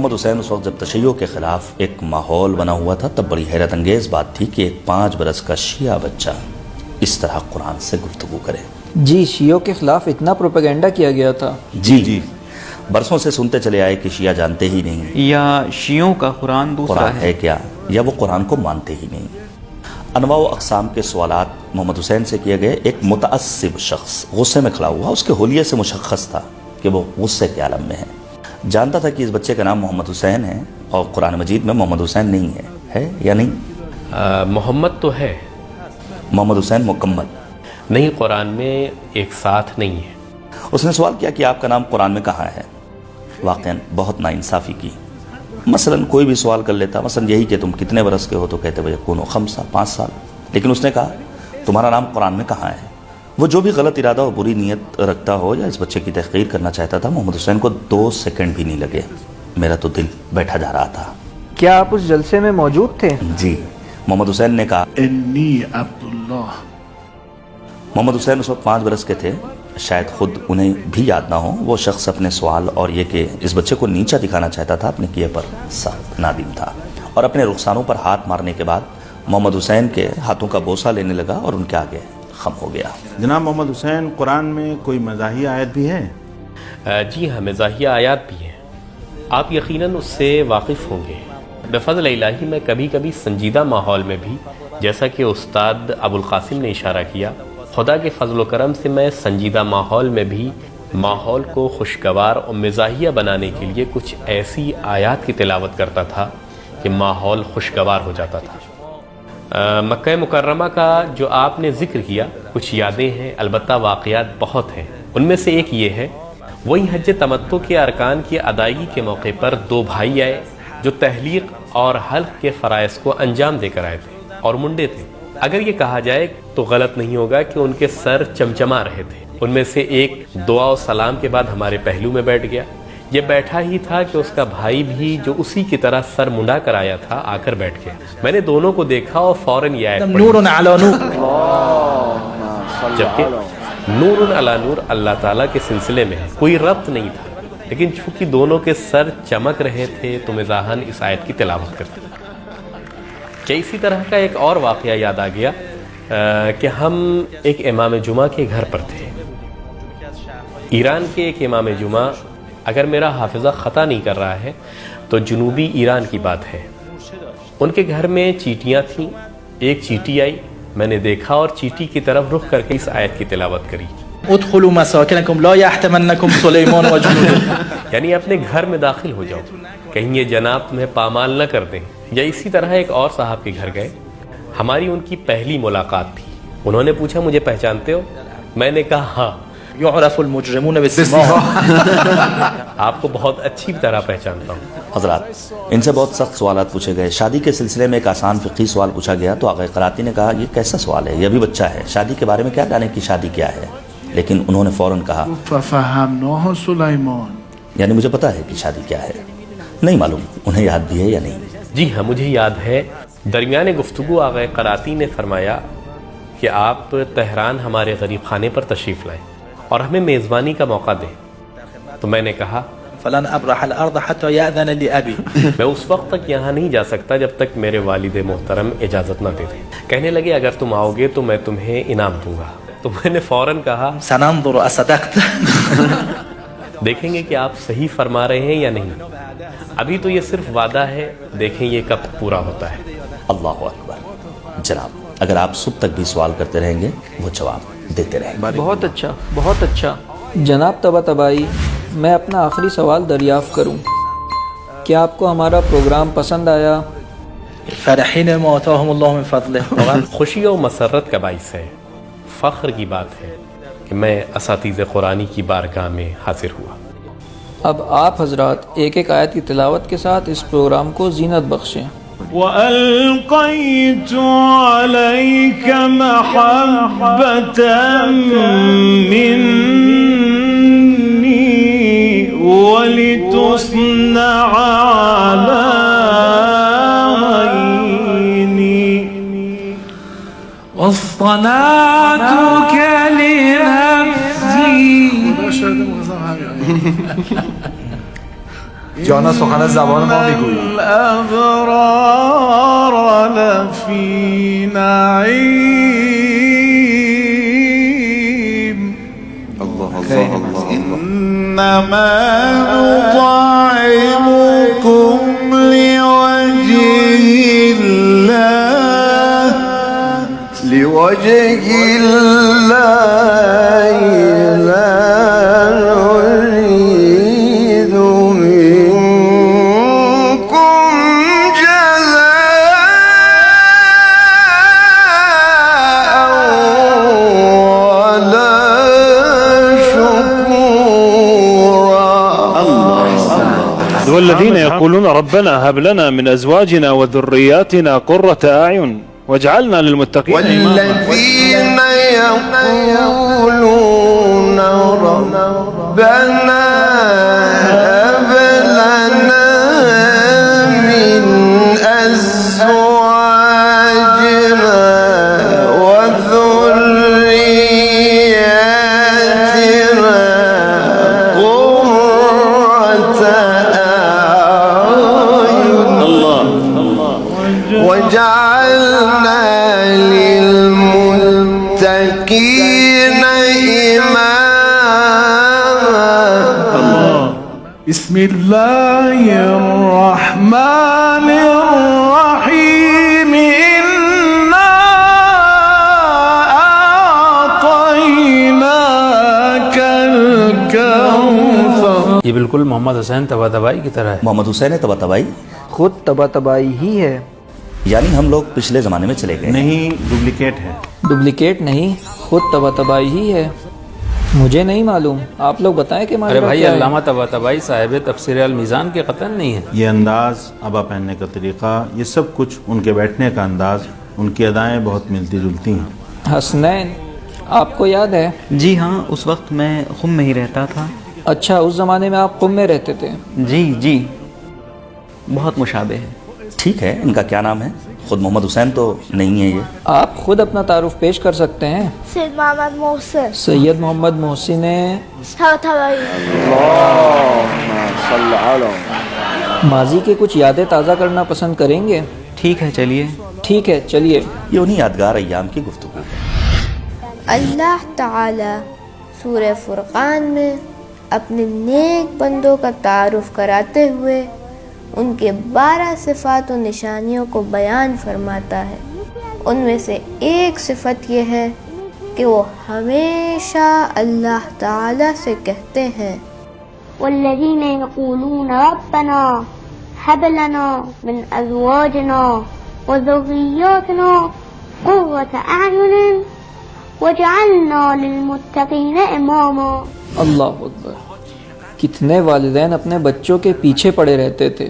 محمد حسین اس وقت جب تشیع کے خلاف ایک ماحول بنا ہوا تھا، تب بڑی حیرت انگیز بات تھی کہ ایک 5 برس کا شیعہ بچہ اس طرح قرآن سے گفتگو کرے۔ جی، شیعوں کے خلاف اتنا پروپیگنڈا کیا گیا تھا۔ جی برسوں سے سنتے چلے آئے کہ شیعہ جانتے ہی نہیں یا شیعوں کا قرآن دوسرا قرآن ہے کیا، یا وہ قرآن کو مانتے ہی نہیں۔ انواع و اقسام کے سوالات محمد حسین سے کیے گئے۔ ایک متعصب شخص غصے میں کھڑا ہوا، اس کے حلیے سے مشخص تھا کہ وہ غصے کے عالم میں ہے۔ جانتا تھا کہ اس بچے کا نام محمد حسین ہے اور قرآن مجید میں محمد حسین نہیں ہے یا نہیں؟ محمد تو ہے، محمد حسین مکمل نہیں، قرآن میں ایک ساتھ نہیں ہے۔ اس نے سوال کیا کہ آپ کا نام قرآن میں کہاں ہے؟ واقعاً بہت ناانصافی کی۔ مثلا کوئی بھی سوال کر لیتا، مثلا یہی کہ تم کتنے برس کے ہو، تو کہتے بھائی کون 5 سال، لیکن اس نے کہا تمہارا نام قرآن میں کہاں ہے؟ وہ جو بھی غلط ارادہ اور بری نیت رکھتا ہو یا اس بچے کی تحقیر کرنا چاہتا تھا، محمد حسین کو 2 سیکنڈ بھی نہیں لگے۔ میرا تو دل بیٹھا جا رہا تھا۔ کیا آپ اس جلسے میں موجود تھے؟ جی، محمد حسین نے کہا انی عبداللہ۔ محمد حسین اس وقت 5 برس کے تھے، شاید خود انہیں بھی یاد نہ ہو۔ وہ شخص اپنے سوال اور یہ کہ اس بچے کو نیچا دکھانا چاہتا تھا، اپنے کیے پر سخت نادم تھا، اور اپنے رخسانوں پر ہاتھ مارنے کے بعد محمد حسین کے ہاتھوں کا بوسہ لینے لگا اور ان کے آگے خم ہو گیا۔ جناب محمد حسین، قرآن میں کوئی مزاحیہ آیت بھی ہے؟ جی ہاں، مزاحیہ آیات بھی ہیں، آپ یقیناً اس سے واقف ہوں گے۔ بفضل الہی میں کبھی کبھی سنجیدہ ماحول میں بھی، جیسا کہ استاد ابو القاسم نے اشارہ کیا، خدا کے فضل و کرم سے میں سنجیدہ ماحول میں بھی ماحول کو خوشگوار اور مزاحیہ بنانے کے لیے کچھ ایسی آیات کی تلاوت کرتا تھا کہ ماحول خوشگوار ہو جاتا تھا۔ مکہ مکرمہ کا جو آپ نے ذکر کیا، کچھ یادیں ہیں، البتہ واقعات بہت ہیں۔ ان میں سے ایک یہ ہے، وہی حج تمتع کے ارکان کی ادائیگی کے موقع پر 2 بھائی آئے جو تحلیق اور حلق کے فرائض کو انجام دے کر آئے تھے اور منڈے تھے۔ اگر یہ کہا جائے تو غلط نہیں ہوگا کہ ان کے سر چمچما رہے تھے۔ ان میں سے ایک دعا و سلام کے بعد ہمارے پہلو میں بیٹھ گیا۔ یہ بیٹھا ہی تھا کہ اس کا بھائی بھی جو اسی کی طرح سر منڈا کر آیا تھا آ کر بیٹھ گیا۔ میں نے دونوں کو دیکھا اور فوراً یہ آیت پڑھی، نور علی نور، جبکہ نور علی نور اللہ تعالیٰ کے سلسلے میں ہے، کوئی ربط نہیں تھا، لیکن چونکہ دونوں کے سر چمک رہے تھے تو مزاحاً اس آیت کی تلاوت کرتے۔ کہ اسی طرح کا ایک اور واقعہ یاد آ گیا کہ ہم ایک امام جمعہ کے گھر پر تھے۔ ایران کے ایک امام جمعہ، اگر میرا حافظہ خطا نہیں کر رہا ہے تو جنوبی ایران کی بات ہے۔ ان کے گھر میں چیٹیاں تھیں، ایک چیٹی آئی، میں نے دیکھا اور چیٹی کی طرف رخ کر کے اس آیت کی تلاوت کری، ادخلوا مساکنکم لا یحطمنکم سلیمان وجنودہ، یعنی اپنے گھر میں داخل ہو جاؤ، کہیں یہ جناب تمہیں پامال نہ کر دیں۔ یا اسی طرح ایک اور صاحب کے گھر گئے، ہماری ان کی پہلی ملاقات تھی۔ انہوں نے پوچھا مجھے پہچانتے ہو؟ میں نے کہا ہاں۔ یعرف المجرمون بالسماء، آپ کو بہت اچھی طرح پہچانتا ہوں۔ حضرات، ان سے بہت سخت سوالات پوچھے گئے۔ شادی کے سلسلے میں ایک آسان فقہی سوال پوچھا گیا تو آقا قراتی نے کہا یہ کیسا سوال ہے، یہ ابھی بچہ ہے، شادی کے بارے میں کیا جانے کی شادی کیا ہے؟ لیکن انہوں نے فوراً کہا ففهمناه سلیمان، یعنی مجھے پتا ہے کہ شادی کیا ہے۔ نہیں معلوم انہیں یاد بھی ہے یا نہیں۔ جی ہاں، مجھے یاد ہے، درمیان گفتگو آقا قراتی نے فرمایا کہ آپ تہران ہمارے غریب خانے پر تشریف لائیں اور ہمیں میزبانی کا موقع دیں۔ تو میں نے کہا فلن ابرح الارض حتى يأذن لي ابي، میں اس وقت تک یہاں نہیں جا سکتا جب تک میرے والد محترم اجازت نہ دے دیں۔ کہنے لگے اگر تم آؤ گے تو میں تمہیں انعام دوں گا۔ تو میں نے فوراً کہا سننظر اصدقت، دیکھیں گے کہ آپ صحیح فرما رہے ہیں یا نہیں، ابھی تو یہ صرف وعدہ ہے، دیکھیں یہ کب پورا ہوتا ہے۔ اللہ اکبر۔ جناب، اگر آپ صبح تک بھی سوال کرتے رہیں گے وہ جواب دیتے رہیں گے۔ بہت اچھا، بہت اچھا۔ جناب طباطبائی، میں اپنا آخری سوال دریافت کروں، کیا آپ کو ہمارا پروگرام پسند آیا؟ فرحین ما آتاهم اللہ من فضلہ، خوشی و مسرت کا باعث ہے، فخر کی بات ہے کہ میں اساتذہ قرآنی کی بارگاہ میں حاضر ہوا۔ اب آپ حضرات ایک ایک آیت کی تلاوت کے ساتھ اس پروگرام کو زینت بخشیں۔ وَأَلْقَيْتُ عَلَيْكَ مَحَبَّةً مِّنِّي وَلِتُصْنَعَ عَلَىٰ عَيْنِي وَاصْطَنَعْتُكَ لِنَفْسِي جانا سخن از زبان ما میگویی. الأبرار لفی نعیم إنما نطعمكم لوجه الله لا نريد منكم جزاء ولا شكورا. والذين يقولون ربنا هب لنا من أزواجنا وذرياتنا قرة أعين واجعلنا للمتقين إماما. والذين يقولون ربنا هب لنا من أزواجنا وذرياتنا قرة أعين واجعلنا للمتقين إماما. بسم الله الرحمن الرحيم إنا أعطيناك الكوثر. یہ بالکل محمد حسین طباطبائی کی طرح ہے. محمد حسین طباطبائی خود طباطبائی ہی ہے. یعنی ہم لوگ پچھلے زمانے میں چلے گئے. نہیں، ڈپلیکیٹ ہے. ڈپلیکیٹ نہیں، خود طباطبائی ہی ہے. مجھے نہیں معلوم، آپ لوگ بتائیں کہ ارے بھائی، علامہ طباطبائی صاحب تفسیر المیزان کے قطن نہیں ہے. یہ انداز، ابا پہننے کا طریقہ، یہ سب کچھ، ان کے بیٹھنے کا انداز، ان کی ادائیں بہت ملتی جلتی ہیں. حسنین، آپ کو یاد ہے؟ جی ہاں، اس وقت میں خم میں ہی رہتا تھا. اچھا، اس زمانے میں آپ قم میں رہتے تھے؟ جی بہت مشابہ ہے. ٹھیک ہے، ان کا کیا نام ہے؟ خود محمد حسین تو نہیں ہے یہ. آپ خود اپنا تعارف پیش کر سکتے ہیں. سید محمد محسن. سید محمد محسن طباطبائی. ماضی کے کچھ یادیں تازہ کرنا پسند کریں گے؟ ٹھیک ہے چلیے. ٹھیک ہے چلیے. یہ انہی یادگار ایام کی گفتگو ہے. اللہ تعالی سورہ فرقان میں اپنے نیک بندوں کا تعارف کراتے ہوئے ان کے 12 صفات و نشانیوں کو بیان فرماتا ہے. ان میں سے ایک صفت یہ ہے کہ وہ ہمیشہ اللہ تعالی سے کہتے ہیں والذین یقولون ربنا هب لنا من ازواجنا وذریاتنا قرة اعین واجعلنا للمتقین اماما. اللہ اکبر. کتنے والدین اپنے بچوں کے پیچھے پڑے رہتے تھے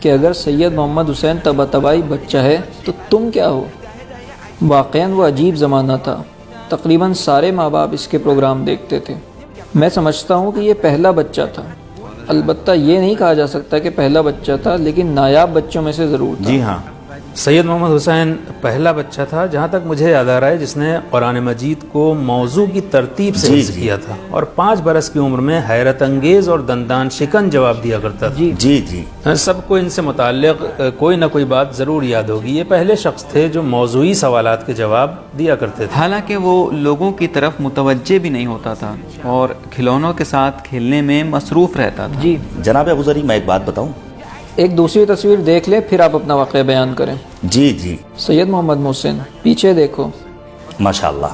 کہ اگر سید محمد حسین طباطبائی بچہ ہے تو تم کیا ہو. واقعاً وہ عجیب زمانہ تھا. تقریباً سارے ماں باپ اس کے پروگرام دیکھتے تھے. میں سمجھتا ہوں کہ یہ پہلا بچہ تھا. البتہ یہ نہیں کہا جا سکتا کہ پہلا بچہ تھا، لیکن نایاب بچوں میں سے ضرور تھا. جی ہاں، سید محمد حسین پہلا بچہ تھا جہاں تک مجھے یاد آ رہا ہے جس نے قرآن مجید کو موضوع کی ترتیب سے حفظ کیا تھا، اور 5 برس کی عمر میں حیرت انگیز اور دندان شکن جواب دیا کرتا تھا. جی سب کو ان سے متعلق کوئی نہ کوئی بات ضرور یاد ہوگی. یہ پہلے شخص تھے جو موضوعی سوالات کے جواب دیا کرتے تھے. حالانکہ وہ لوگوں کی طرف متوجہ بھی نہیں ہوتا تھا اور کھلونوں کے ساتھ کھیلنے میں مصروف رہتا تھا. جی جناب ابو ذری، میں ایک بات بتاؤں. ایک دوسری تصویر دیکھ لیں پھر آپ اپنا واقعہ بیان کریں. جی سید محمد محسن، پیچھے دیکھو. ماشاءاللہ.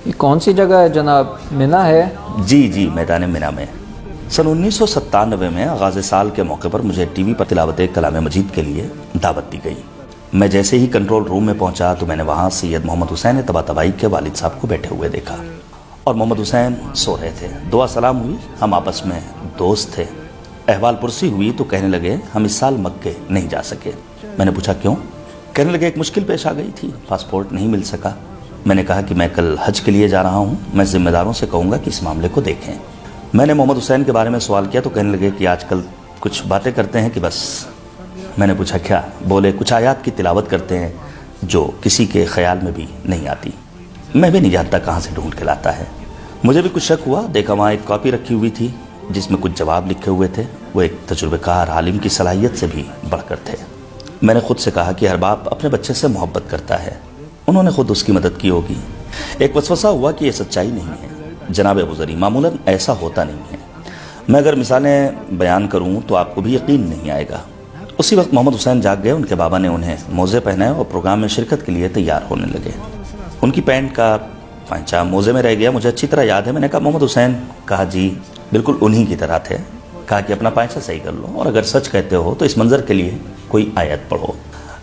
یہ کون سی جگہ ہے جناب؟ منا ہے؟ جی میدان منا میں. سن 1997 میں آغاز سال کے موقع پر مجھے ٹی وی پر تلاوت کلام مجید کے لیے دعوت دی گئی. میں جیسے ہی کنٹرول روم میں پہنچا تو میں نے وہاں سید محمد حسین طباطبائی کے والد صاحب کو بیٹھے ہوئے دیکھا اور محمد حسین سو رہے تھے. دعا سلام ہوئی، ہم آپس میں دوست تھے. احوال پرسی ہوئی تو کہنے لگے ہم اس سال مکے نہیں جا سکے. میں نے پوچھا کیوں؟ کہنے لگے ایک مشکل پیش آ گئی تھی، پاسپورٹ نہیں مل سکا. میں نے کہا کہ میں کل حج کے لیے جا رہا ہوں، میں ذمہ داروں سے کہوں گا کہ اس معاملے کو دیکھیں. میں نے محمد حسین کے بارے میں سوال کیا تو کہنے لگے کہ آج کل کچھ باتیں کرتے ہیں کہ بس. میں نے پوچھا کیا؟ بولے کچھ آیات کی تلاوت کرتے ہیں جو کسی کے خیال میں بھی نہیں آتی. میں بھی نہیں جانتا کہاں سے ڈھونڈ کے لاتا ہے. مجھے بھی کچھ شک ہوا. دیکھا وہاں ایک کاپی رکھی ہوئی تھی جس میں کچھ جواب لکھے ہوئے تھے وہ ایک تجربہ کار عالم کی صلاحیت سے بھی بڑھ کر تھے۔ میں نے خود سے کہا کہ ہر باپ اپنے بچے سے محبت کرتا ہے، انہوں نے خود اس کی مدد کی ہوگی۔ ایک وسوسہ ہوا کہ یہ سچائی نہیں ہے۔ جناب ابو ذری، معمولاً ایسا ہوتا نہیں ہے۔ میں اگر مثالیں بیان کروں تو آپ کو بھی یقین نہیں آئے گا۔ اسی وقت محمد حسین جاگ گئے، ان کے بابا نے انہیں موزے پہنائے اور پروگرام میں شرکت کے لیے تیار ہونے لگے۔ ان کی پینٹ کا پائچہ موزے میں رہ گیا، مجھے اچھی طرح یاد ہے۔ میں نے کہا محمد حسین؟ کہا جی بالکل انہی کی طرح تھے۔ کہا کہ اپنا پائچہ صحیح کر لو، اور اگر سچ کہتے ہو تو اس منظر کے لیے کوئی آیت پڑھو۔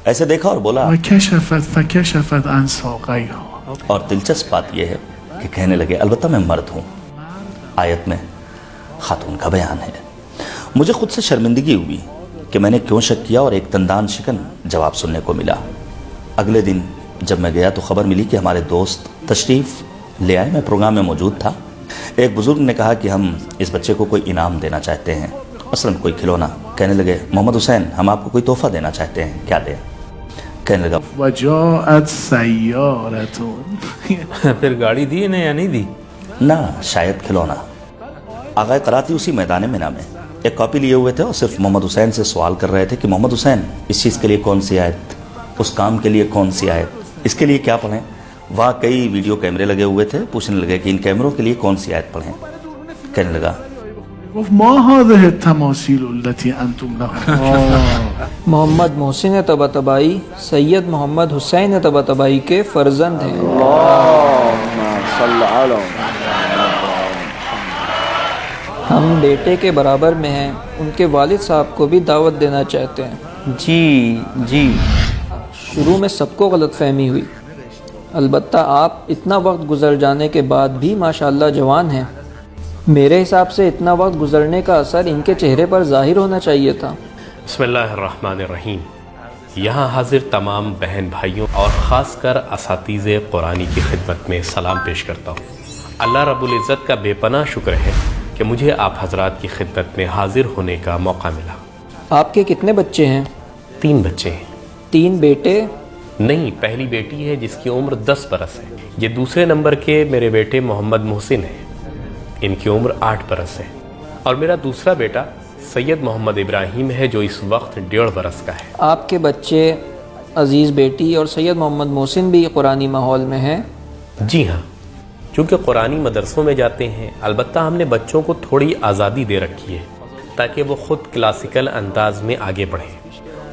ایسے دیکھا اور بولا، فکشفت عن ساقیها۔ اور دلچسپ بات یہ ہے کہ کہنے لگے البتہ میں مرد ہوں۔ آیت میں خاتون کا بیان ہے۔ مجھے خود سے شرمندگی ہوئی کہ میں نے کیوں شک کیا، اور ایک دندان شکن جواب سننے کو ملا۔ اگلے دن جب میں گیا تو خبر ملی کہ ہمارے دوست تشریف لے آئے۔ میں پروگرام میں موجود تھا۔ ایک بزرگ نے کہا کہ ہم اس بچے کو کوئی انعام دینا چاہتے ہیں، مثلاً کوئی کھلونا۔ کہنے لگے محمد حسین ہم آپ کو کوئی تحفہ دینا چاہتے ہیں، کیا دیں؟ کہنے لگا وجاءت سیارۃ۔ پھر گاڑی دی انہیں یا نہیں دی؟ نہ، شاید کھلونا۔ آغائے قراتی اسی میدان منہ میں ایک کاپی لیے ہوئے تھے اور صرف محمد حسین سے سوال کر رہے تھے کہ محمد حسین اس چیز کے لیے کون سی آیت، اس کام کے لیے کون سی آیت، اس کے لیے کیا پڑھیں۔ وہاں کئی ویڈیو کیمرے لگے ہوئے تھے، پوچھنے لگے کہ ان کیمروں کے لیے کون سی آیت پڑھیں۔ کہنے لگا ما هذه التماثيل التي انتم لها۔ محمد محسن طباطبائی سید محمد حسین طباطبائی کے فرزند ہیں۔ ہم بیٹے کے برابر میں ہیں، ان کے والد صاحب کو بھی دعوت دینا چاہتے ہیں۔ جی شروع میں سب کو غلط فہمی ہوئی، البتہ آپ اتنا وقت گزر جانے کے بعد بھی ماشاءاللہ جوان ہیں۔ میرے حساب سے اتنا وقت گزرنے کا اثر ان کے چہرے پر ظاہر ہونا چاہیے تھا۔ بسم اللہ الرحمن الرحیم۔ یہاں حاضر تمام بہن بھائیوں اور خاص کر اساتذہ قرآنی کی خدمت میں سلام پیش کرتا ہوں۔ اللہ رب العزت کا بے پناہ شکر ہے کہ مجھے آپ حضرات کی خدمت میں حاضر ہونے کا موقع ملا۔ آپ کے کتنے بچے ہیں؟ 3 بچے ہیں۔ 3 بیٹے؟ نہیں، پہلی بیٹی ہے جس کی عمر 10 برس ہے۔ یہ دوسرے نمبر کے میرے بیٹے محمد محسن ہیں، ان کی عمر 8 برس ہے، اور میرا دوسرا بیٹا سید محمد ابراہیم ہے جو اس وقت 1.5 برس کا ہے۔ آپ کے بچے عزیز بیٹی اور سید محمد محسن بھی قرآنی ماحول میں ہیں؟ جی ہاں، چونکہ قرآنی مدرسوں میں جاتے ہیں، البتہ ہم نے بچوں کو تھوڑی آزادی دے رکھی ہے تاکہ وہ خود کلاسیکل انداز میں آگے بڑھیں۔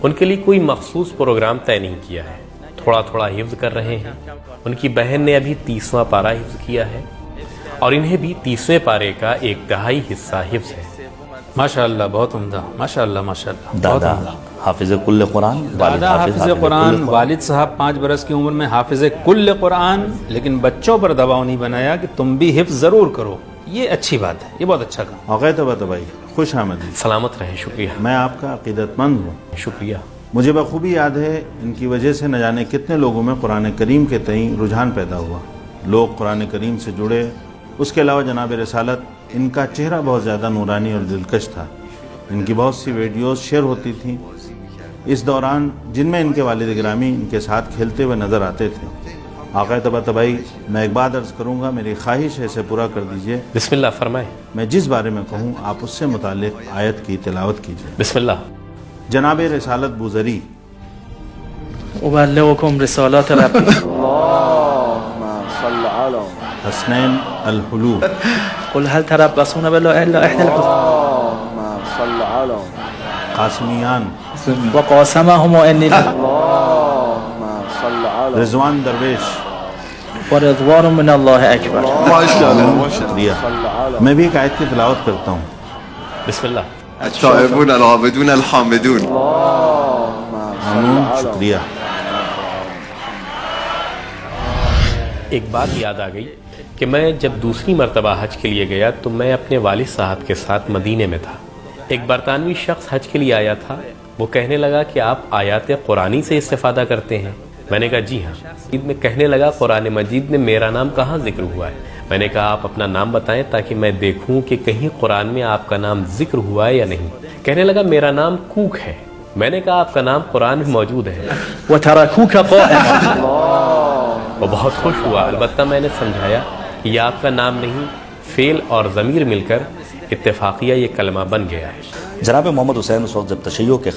ان کے لیے کوئی مخصوص پروگرام طے نہیں کیا ہے، تھوڑا تھوڑا حفظ کر رہے ہیں۔ ان کی بہن نے ابھی 30واں پارہ حفظ کیا ہے، اور انہیں بھی 30ویں پارے کا 1/2 حصہ حفظ ہے۔ ماشاءاللہ، بہت عمدہ، ماشاءاللہ ماشاءاللہ۔ دادا حافظ کل قرآن، والد دادا حافظ قرآن، کل والد صاحب 5 برس کی عمر میں حافظ کل قرآن، لیکن بچوں پر دباؤ نہیں بنایا کہ تم بھی حفظ ضرور کرو۔ یہ اچھی بات ہے، یہ بہت اچھا کام۔ آقا طباطبائی خوش آمدید۔ سلامت رہے، شکریہ۔ میں آپ کا عقیدت مند ہوں۔ شکریہ۔ مجھے بخوبی یاد ہے ان کی وجہ سے نہ جانے کتنے لوگوں میں قرآن کریم کے تئیں رجحان پیدا ہوا، لوگ قرآن کریم سے جڑے۔ اس کے علاوہ جناب رسالت، ان کا چہرہ بہت زیادہ نورانی اور دلکش تھا۔ ان کی بہت سی ویڈیوز شیئر ہوتی تھیں اس دوران، جن میں ان کے والد گرامی ان کے ساتھ کھیلتے ہوئے نظر آتے تھے۔ آقا طباطبائی، میں ایک بات عرض کروں گا، میری خواہش ہے اسے پورا کر دیجئے۔ بسم اللہ فرمائیں۔ میں جس بارے میں کہوں آپ اس سے متعلق آیت کی تلاوت کیجئے۔ بسم اللہ۔ جناب رسالت بوذری، أبلغكم رسالات ربي حسنین الحلو، قل هل تربصون بالله إلا إحدى الحسنيين قاسمیان، وقاسمهم إني رضوان درویش، ورضوان من الله أكبر۔ شکریہ۔ میں بھی ایک آیت کی تلاوت کرتا ہوں۔ بسم اللہ۔ التائبون العابدون الحامدون۔ شکریہ۔ ایک بات یاد آ گئی کہ میں جب دوسری مرتبہ حج کے لیے گیا تو میں اپنے والد صاحب کے ساتھ مدینے میں تھا۔ ایک برطانوی شخص حج کے لیے آیا تھا، وہ کہنے لگا کہ آپ آیات قرآنی سے استفادہ کرتے ہیں؟ میں نے کہا جی ہاں۔ میں کہنے لگا قرآن مجید میں میرا نام کہاں ذکر ہوا ہے؟ میں نے کہا آپ اپنا نام بتائیں تاکہ میں دیکھوں کہ کہیں قرآن میں آپ کا نام ذکر ہوا ہے یا نہیں۔ کہنے لگا میرا نام کوک ہے۔ میں نے کہا آپ کا نام قرآن میں موجود ہے۔ وتركوك قائما۔ وہ بہت خوش ہوا، البتہ میں نے سمجھایا کہ یہ آپ کا نام نہیں، فعل اور ضمیر مل کر اتفاقیہ یہ کلمہ بن گیا ہے. جناب محمد حسین اس وقت جب تشیع کے